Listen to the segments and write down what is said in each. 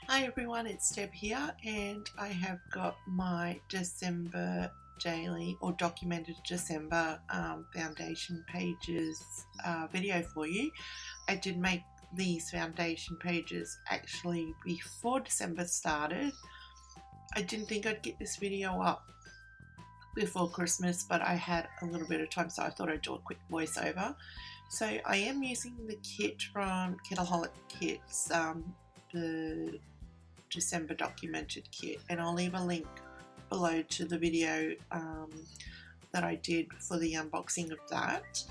Hi everyone, it's Deb here, and I have got my December daily or documented December foundation pages video for you. I did make these foundation pages actually before December started. I didn't think I'd get this video up before Christmas, but I had a little bit of time, so I thought I'd do a quick voiceover. So I am using the kit from Kitaholic Kits, the December documented kit, and I'll leave a link below to the video that I did for the unboxing of that.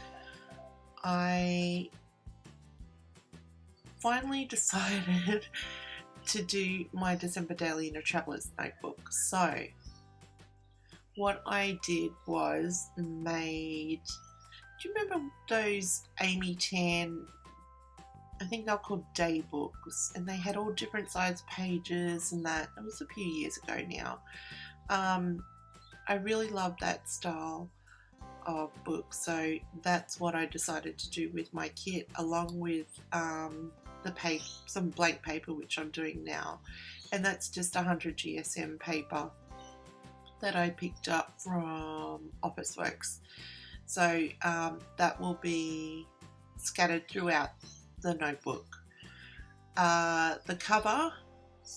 I finally decided to do my December daily in a traveler's notebook. So what I did was do you remember those Amy Tan, I think they're called day books, and they had all different size pages and that. It was a few years ago now. I really love that style of book, so that's what I decided to do with my kit, along with some blank paper, which I'm doing now, and that's just 100 GSM paper that I picked up from Officeworks. So that will be scattered throughout the notebook. The cover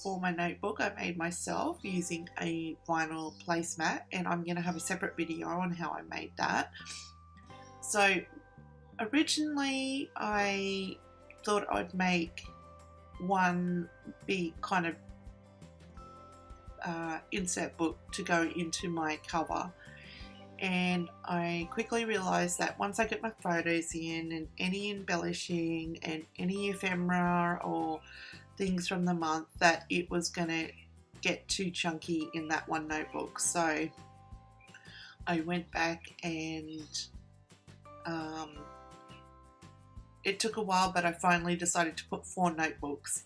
for my notebook I made myself using a vinyl placemat, and I'm going to have a separate video on how I made that. So originally I thought I'd make one big kind of insert book to go into my cover, and I quickly realised that once I get my photos in and any embellishing and any ephemera or things from the month, that it was going to get too chunky in that one notebook. So I went back and it took a while, but I finally decided to put 4 notebooks,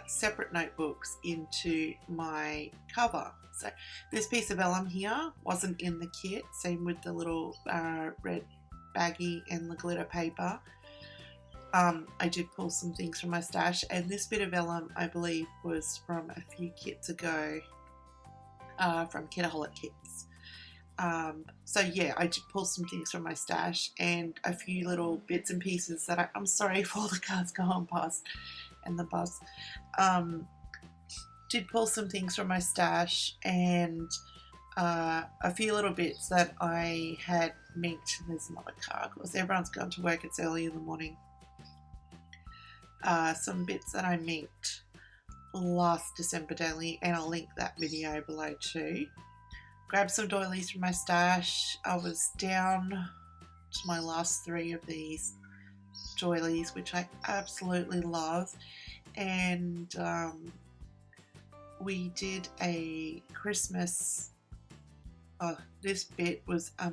separate notebooks, into my cover. So this piece of vellum here wasn't in the kit, same with the little red baggie and the glitter paper. I did pull some things from my stash, and this bit of vellum I believe was from a few kits ago, from Kitaholic Kits. So yeah, I did pull some things from my stash and a few little bits and pieces that I'm sorry for all the cars going past and the bus. Did pull some things from my stash and a few little bits that I had minked. There's another car because everyone's gone to work, it's early in the morning. Some bits that I minked last December daily, and I'll link that video below too. Grabbed some doilies from my stash. I was down to my last 3 of these doilies, which I absolutely love, and we did a Christmas. This bit was a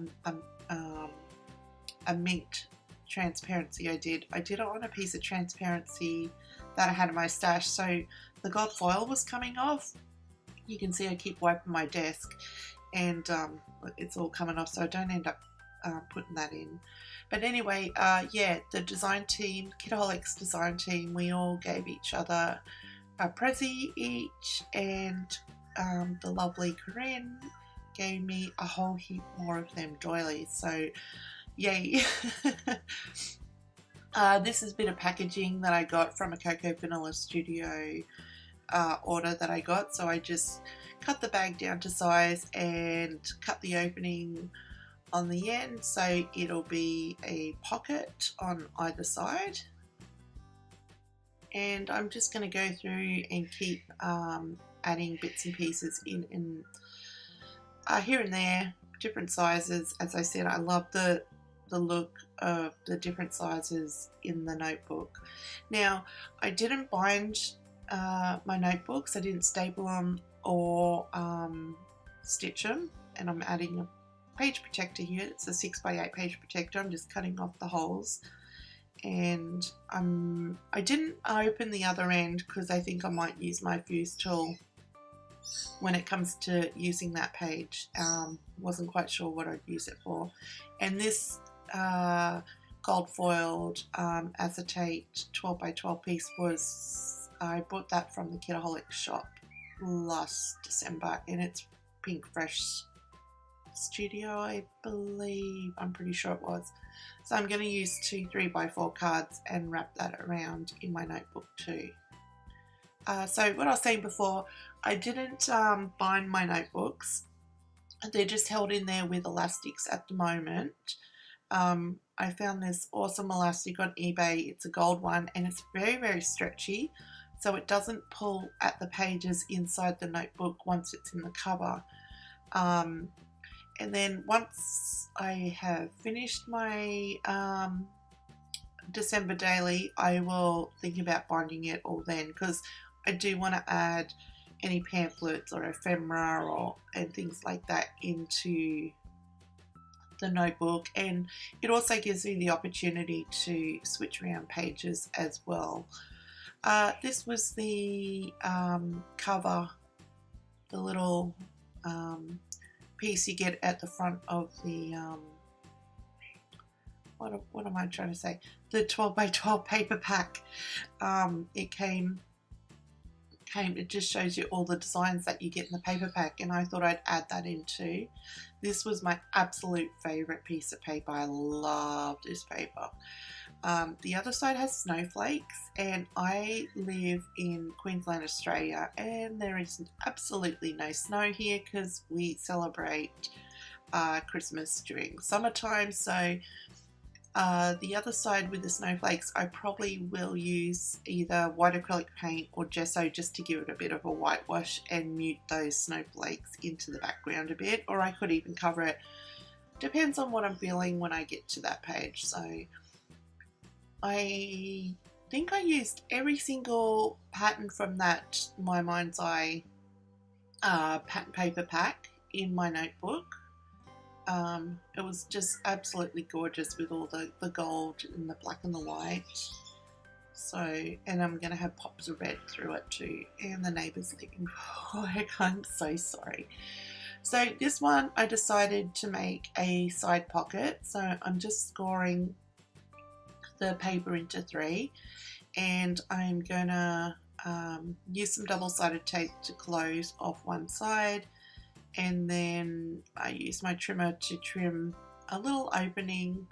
mint transparency. I did it on a piece of transparency that I had in my stash. So the gold foil was coming off. You can see I keep wiping my desk, and it's all coming off, so I don't end up putting that in. But anyway, yeah, the design team, Kitaholic's design team, we all gave each other a Prezi each, and the lovely Corinne gave me a whole heap more of them doilies, so yay. This is a bit of packaging that I got from a Coco Vanilla Studio order that I got, so I just cut the bag down to size and cut the opening on the end so it'll be a pocket on either side. And I'm just going to go through and keep adding bits and pieces in here and there, different sizes. As I said, I love the look of the different sizes in the notebook. Now, I didn't bind my notebooks. I didn't staple them or stitch them, and I'm adding a page protector here. It's a 6x8 page protector. I'm just cutting off the holes, and I didn't open the other end because I think I might use my fuse tool when it comes to using that page. Wasn't quite sure what I'd use it for. And this gold foiled acetate 12x12 piece was I bought that from the Kidaholic shop last December, and it's Pink Fresh Studio, I believe. I'm pretty sure it was. So I'm going to use 2 3x4 cards and wrap that around in my notebook too. So what I was saying before, I didn't bind my notebooks. They're just held in there with elastics at the moment. I found this awesome elastic on eBay. It's a gold one, and it's very, very stretchy, so it doesn't pull at the pages inside the notebook once it's in the cover. And then once I have finished my December daily, I will think about binding it all then, because I do want to add any pamphlets or ephemera and things like that into the notebook, and it also gives me the opportunity to switch around pages as well. This was the cover, the little piece you get at the front of the what am I trying to say? The 12x12 paper pack. It just shows you all the designs that you get in the paper pack, and I thought I'd add that in too. This was my absolute favorite piece of paper. I love this paper. The other side has snowflakes, and I live in Queensland, Australia, and there is absolutely no snow here because we celebrate Christmas during summertime. So the other side with the snowflakes, I probably will use either white acrylic paint or gesso just to give it a bit of a whitewash and mute those snowflakes into the background a bit, or I could even cover it. Depends on what I'm feeling when I get to that page. So I think I used every single pattern from that My Mind's Eye pattern paper pack in my notebook. It was just absolutely gorgeous with all the gold and the black and the white. So, and I'm going to have pops of red through it too. And the neighbour's leaving work. I'm so sorry. So this one I decided to make a side pocket. So I'm just scoring the paper into 3. And I'm going to use some double-sided tape to close off one side. And then I use my trimmer to trim a little opening,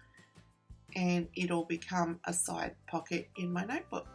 and it'll become a side pocket in my notebook.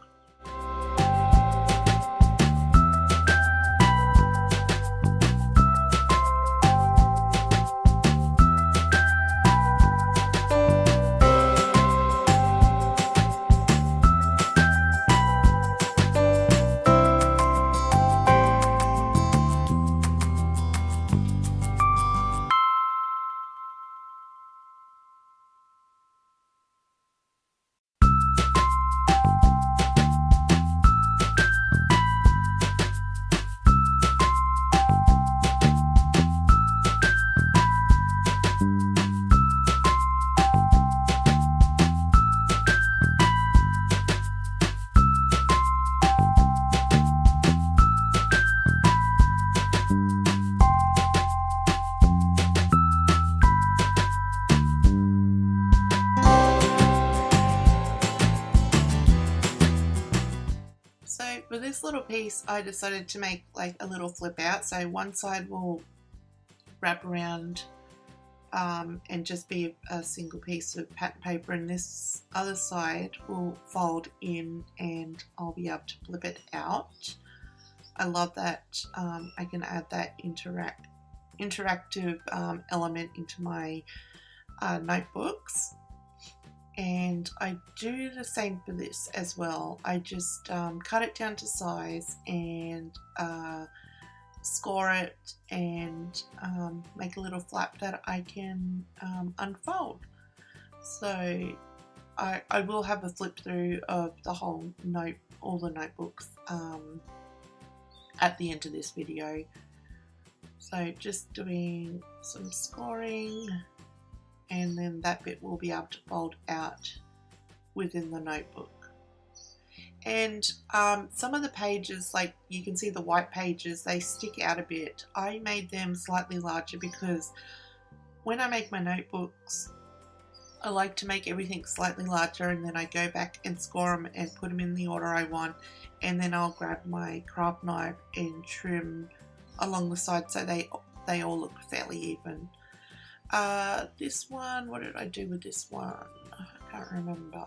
For this little piece, I decided to make like a little flip out. So one side will wrap around and just be a single piece of pattern paper, and this other side will fold in and I'll be able to flip it out. I love that I can add that interactive element into my notebooks. And I do the same for this as well. I just cut it down to size and score it and make a little flap that I can unfold. So I will have a flip through of the whole all the notebooks at the end of this video. So just doing some scoring, and then that bit will be able to fold out within the notebook. And some of the pages, like you can see the white pages, they stick out a bit. I made them slightly larger because when I make my notebooks, I like to make everything slightly larger, and then I go back and score them and put them in the order I want, and then I'll grab my craft knife and trim along the side so they all look fairly even. This one, what did I do with this one? I can't remember.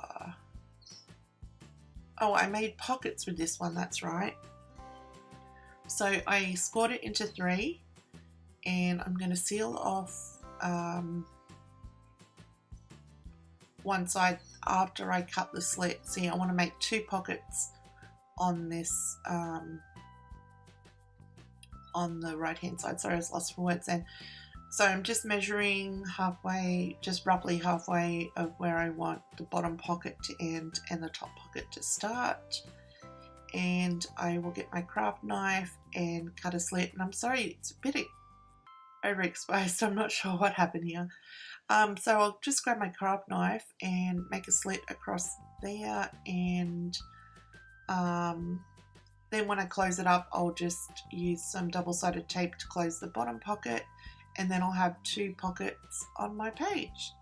Oh, I made pockets with this one, that's right. So I scored it into 3, and I'm going to seal off one side after I cut the slit. See, I want to make 2 pockets on this, on the right hand side. Sorry, I was lost for words then. So I'm just measuring halfway, just roughly halfway of where I want the bottom pocket to end and the top pocket to start. And I will get my craft knife and cut a slit. And I'm sorry, it's a bit overexposed. I'm not sure what happened here. So I'll just grab my craft knife and make a slit across there, and then when I close it up, I'll just use some double-sided tape to close the bottom pocket, and then I'll have 2 pockets on my page.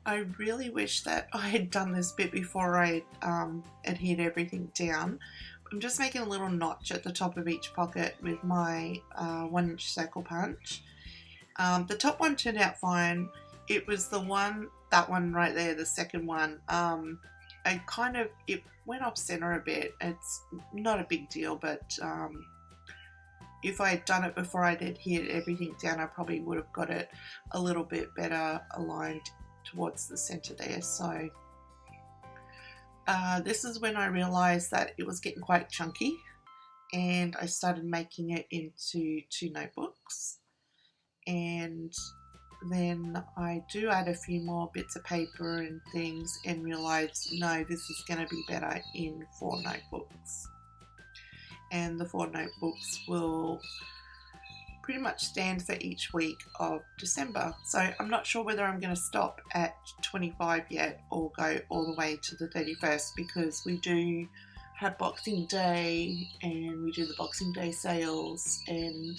I really wish that I had done this bit before I adhered everything down. I'm just making a little notch at the top of each pocket with my 1-inch circle punch. The top one turned out fine. It was that one right there, the second one. It went off center a bit. It's not a big deal, but if I had done it before I'd adhered everything down, I probably would have got it a little bit better aligned towards the center there. So this is when I realized that it was getting quite chunky, and I started making it into 2 notebooks. And then I do add a few more bits of paper and things and realize, no, this is going to be better in 4 notebooks. And the 4 notebooks will pretty much stand for each week of December. So I'm not sure whether I'm going to stop at 25 yet or go all the way to the 31st, because we do have Boxing Day and we do the Boxing Day sales, and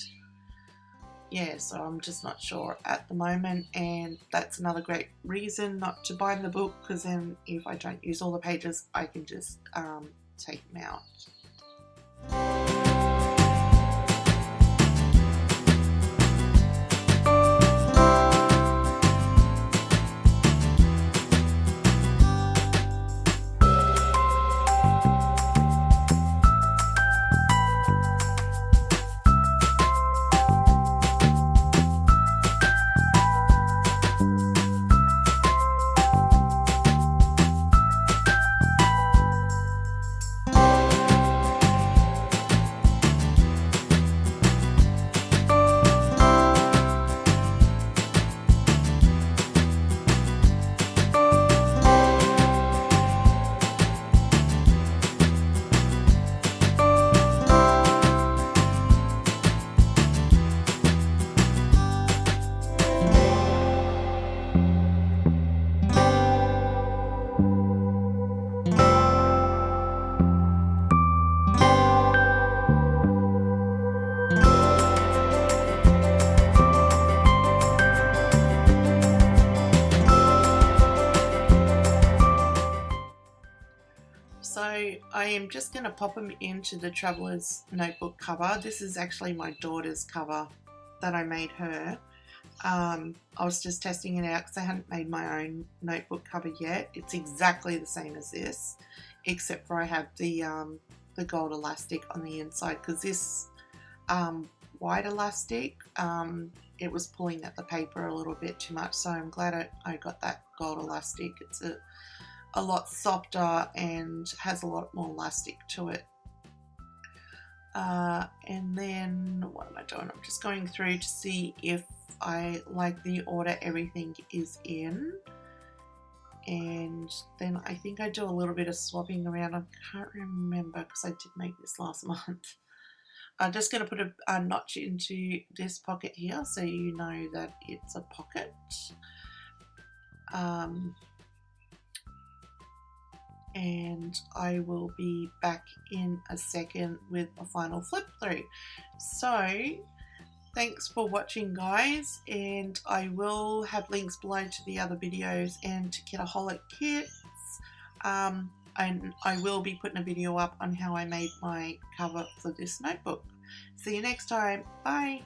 yeah, so I'm just not sure at the moment. And that's another great reason not to bind the book, because then if I don't use all the pages, I can just take them out. So I am just going to pop them into the Traveller's Notebook cover. This is actually my daughter's cover that I made her. I was just testing it out because I hadn't made my own notebook cover yet. It's exactly the same as this, except for I have the gold elastic on the inside, because this white elastic, it was pulling at the paper a little bit too much, so I'm glad I got that gold elastic. It's a lot softer and has a lot more elastic to it. And then what am I doing? I'm just going through to see if I like the order everything is in, and then I think I do a little bit of swapping around. I can't remember because I did make this last month. I'm just going to put a notch into this pocket here so you know that it's a pocket. And I will be back in a second with a final flip through. So thanks for watching, guys, and I will have links below to the other videos and to Kitaholic kits. And I will be putting a video up on how I made my cover for this notebook. See you next time. Bye.